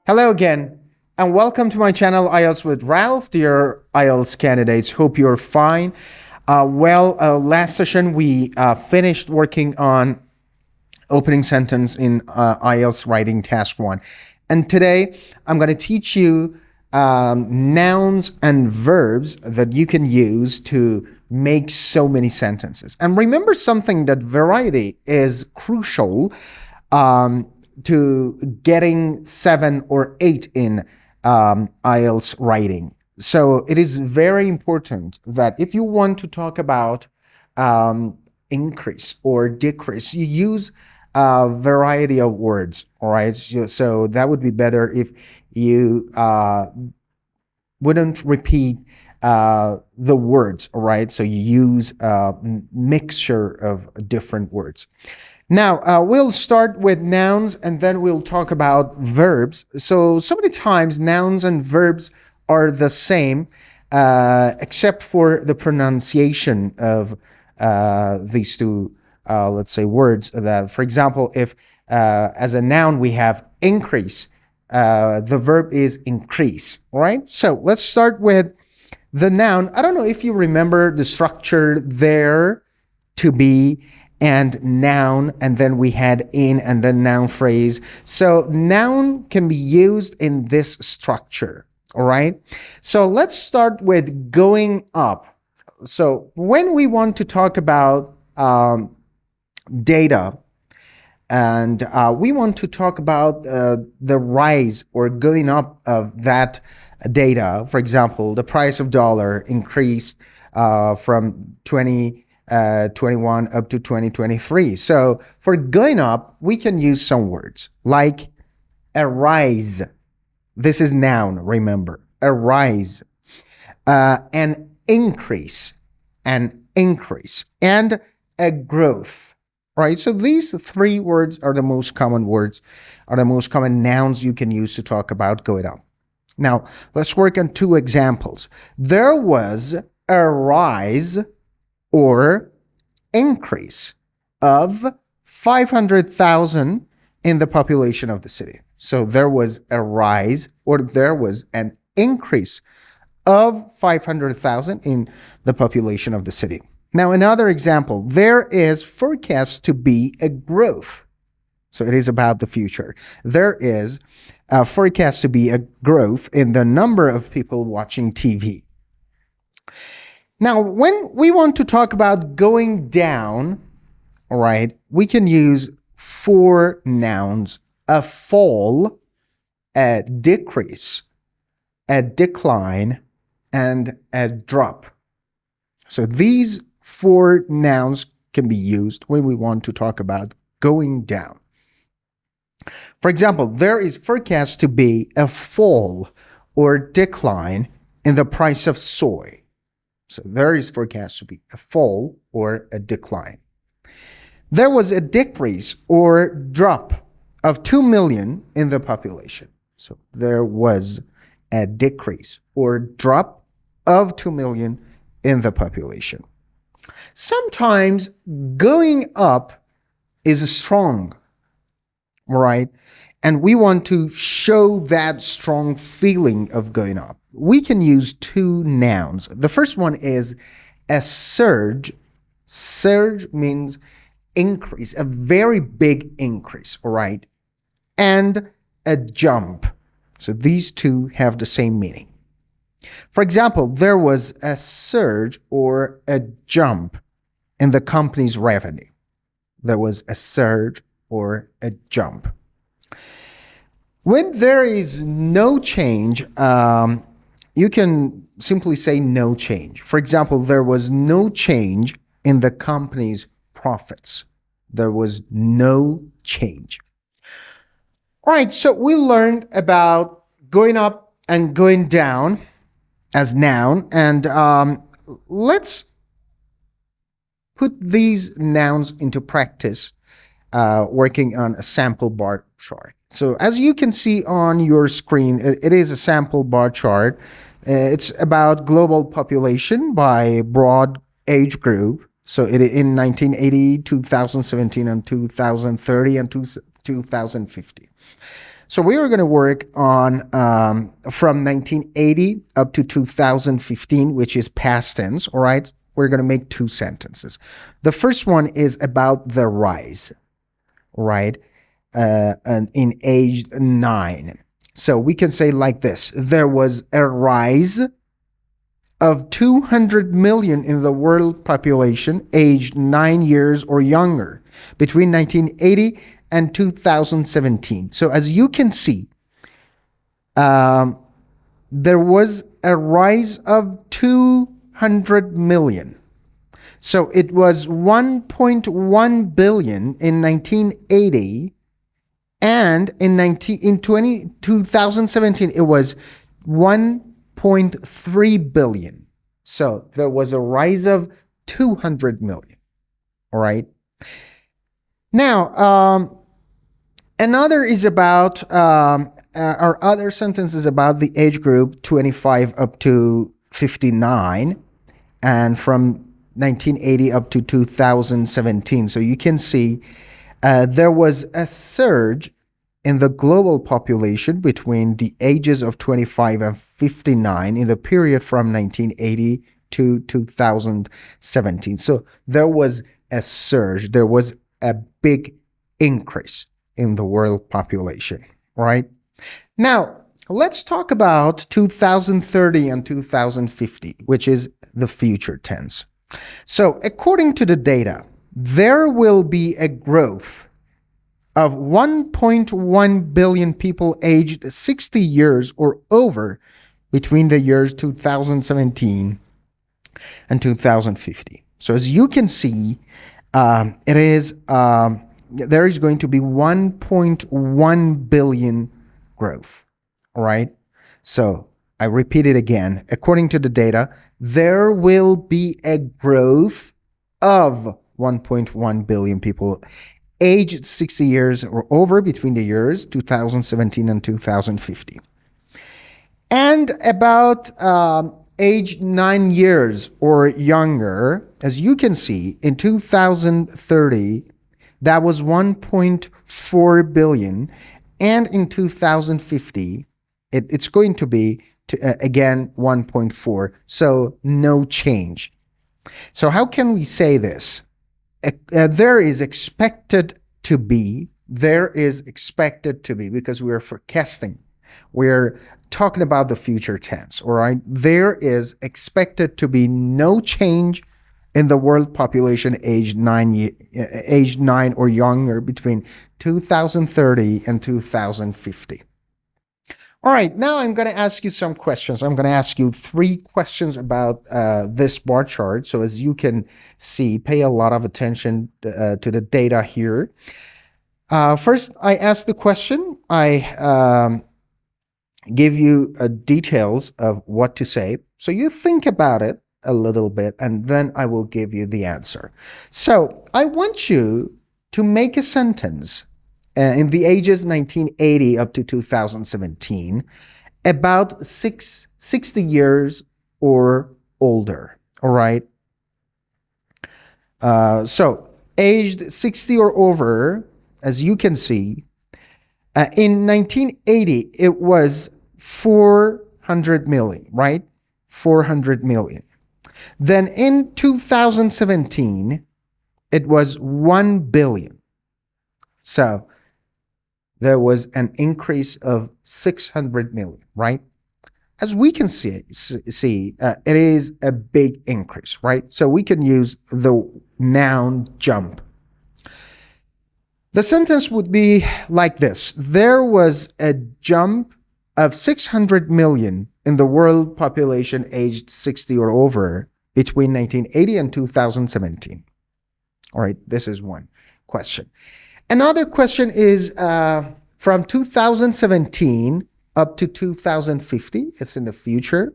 Hello again, and welcome to my channel, IELTS with Ralph. Dear IELTS candidates, hope you're fine. Last session we finished working on opening sentence in IELTS writing task 1. And today I'm going to teach you nouns and verbs that you can use to make so many sentences. And remember something, that variety is crucial to getting 7 or 8 in IELTS writing. So it is very important that if you want to talk about increase or decrease, you use a variety of words, all right? So that would be better if you wouldn't repeat the words, all right? So you use a mixture of different words. Now, we'll start with nouns and then we'll talk about verbs. So many times nouns and verbs are the same, except for the pronunciation of these two, let's say, words. That, for example, if as a noun we have increase, the verb is increase, all right? So let's start with the noun. I don't know if you remember the structure there, to be, and noun, and then we had in, and then noun phrase. So noun can be used in this structure, all right? So let's start with going up. So when we want to talk about data, and we want to talk about the rise or going up of that data, for example, the price of dollar increased from 2021 up to 2023. So for going up, we can use some words like a rise. This is noun, remember, a rise. An increase, and a growth, right? So these 3 words are the most common words, are the most common nouns you can use to talk about going up. Now, let's work on 2 examples. There was a rise or increase of 500,000 in the population of the city. So there was a rise or there was an increase of 500,000 in the population of the city. Now, another example, there is forecast to be a growth. So it is about the future. There is a forecast to be a growth in the number of people watching TV. Now, when we want to talk about going down, all right, we can use 4 nouns: a fall, a decrease, a decline, and a drop. So these 4 nouns can be used when we want to talk about going down. For example, there is forecast to be a fall or decline in the price of soy. So there is forecast to be a fall or a decline. There was a decrease or drop of 2 million in the population. So there was a decrease or drop of 2 million in the population. Sometimes going up is strong, right? And we want to show that strong feeling of going up. We can use 2 nouns. The first one is a surge. Surge means increase, a very big increase, all right? And a jump. So these 2 have the same meaning. For example, there was a surge or a jump in the company's revenue. There was a surge or a jump. When there is no change, you can simply say no change. For example, there was no change in the company's profits. There was no change. All right, so we learned about going up and going down as noun, and let's put these nouns into practice working on a sample bar chart. So as you can see on your screen, it is a sample bar chart. It's about global population by broad age group. So in 1980, 2017, and 2030, and 2050. So we are going to work on from 1980 up to 2015, which is past tense. All right. We're going to make two sentences. The first one is about the rise, right? And in age 9. So we can say like this: there was a rise of 200 million in the world population aged 9 years or younger between 1980 and 2017. So as you can see, there was a rise of 200 million. So it was 1.1 billion in 1980, and in 2017 it was 1.3 billion. So there was a rise of 200 million. All right. Now, another is about, our other sentence is about the age group 25 up to 59, and from 1980 up to 2017. So you can see there was a surge in the global population between the ages of 25 and 59 in the period from 1980 to 2017. So there was a surge, there was a big increase in the world population, right? Now, let's talk about 2030 and 2050, which is the future tense. So, according to the data, there will be a growth of 1.1 billion people aged 60 years or over between the years 2017 and 2050. So, as you can see, there is going to be 1.1 billion growth. All right. So I repeat it again. According to the data, there will be a growth of 1.1 billion people aged 60 years or over between the years 2017 and 2050. And about age 9 years or younger, as you can see, in 2030, that was 1.4 billion. And in 2050, it's going to be, again, 1.4. So no change. So how can we say this? There is expected to be, because we are forecasting. We're talking about the future tense, all right? There is expected to be no change in the world population aged 9 or younger between 2030 and 2050. All right, now I'm going to ask you some questions. I'm going to ask you 3 questions about this bar chart. So as you can see, pay a lot of attention to the data here. First, I ask the question. I give you details of what to say. So you think about it a little bit, and then I will give you the answer. So I want you to make a sentence in the ages 1980 up to 2017 about 60 years or older. All right. So aged 60 or over, as you can see, in 1980, it was 400 million, right? 400 million. Then in 2017, it was 1 billion. So there was an increase of 600 million, right? As we can see, it is a big increase, right? So we can use the noun jump. The sentence would be like this: there was a jump of 600 million in the world population aged 60 or over between 1980 and 2017. All right, this is one question. Another question is from 2017 up to 2050. It's in the future.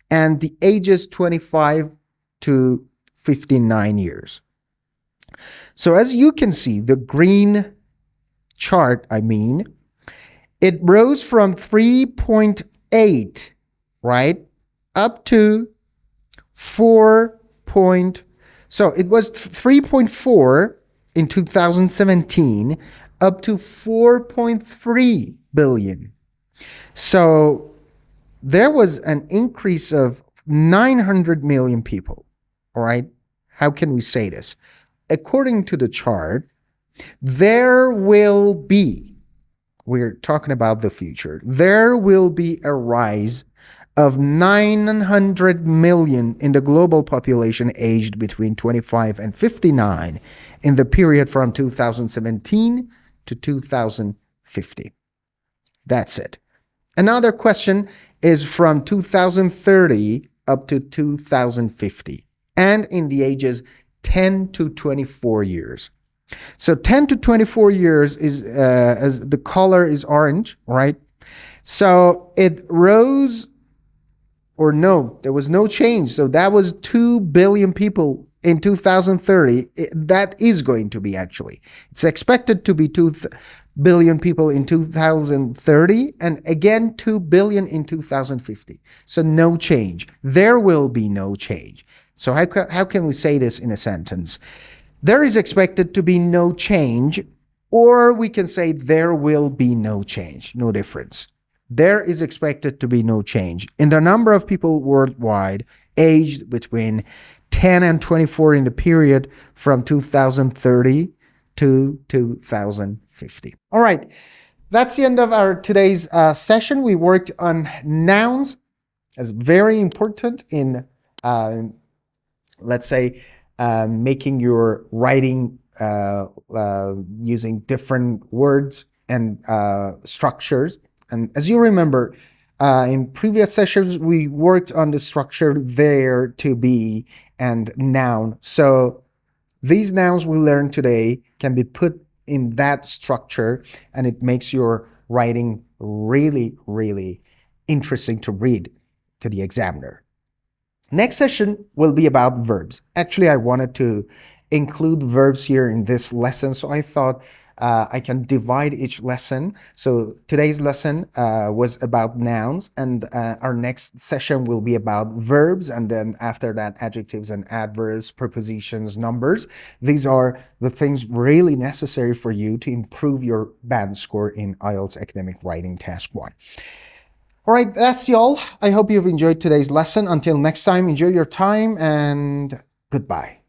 And the ages 25 to 59 years. So as you can see, the green chart, it rose from 3.8, right, up to 4.6 So it was 3.4 in 2017 up to 4.3 billion. So there was an increase of 900 million people. All right. How can we say this? According to the chart, there will be, we're talking about the future, there will be a rise of 900 million in the global population aged between 25 and 59 in the period from 2017 to 2050. That's it. Another question is from 2030 up to 2050 and in the ages 10 to 24 years. So 10 to 24 years is, as the color is orange, right? So it rose, or no, there was no change. So that was 2 billion people in 2030. That is going to be actually. It's expected to be 2 billion people in 2030 and again 2 billion in 2050. So no change. There will be no change. So how can we say this in a sentence? There is expected to be no change, or we can say there will be no change, no difference. There is expected to be no change in the number of people worldwide aged between 10 and 24 in the period from 2030 to 2050. All right, that's the end of our today's session. We worked on nouns as very important in, let's say, making your writing using different words and structures. And as you remember, in previous sessions, we worked on the structure there, to be, and noun. So these nouns we learned today can be put in that structure, and it makes your writing really, really interesting to read to the examiner. Next session will be about verbs. Actually, I wanted to include verbs here in this lesson, so I thought I can divide each lesson. So today's lesson was about nouns, and our next session will be about verbs, and then after that, adjectives and adverbs, prepositions, numbers. These are the things really necessary for you to improve your band score in IELTS Academic Writing Task 1. All right, that's all. I hope you've enjoyed today's lesson. Until next time, enjoy your time and goodbye.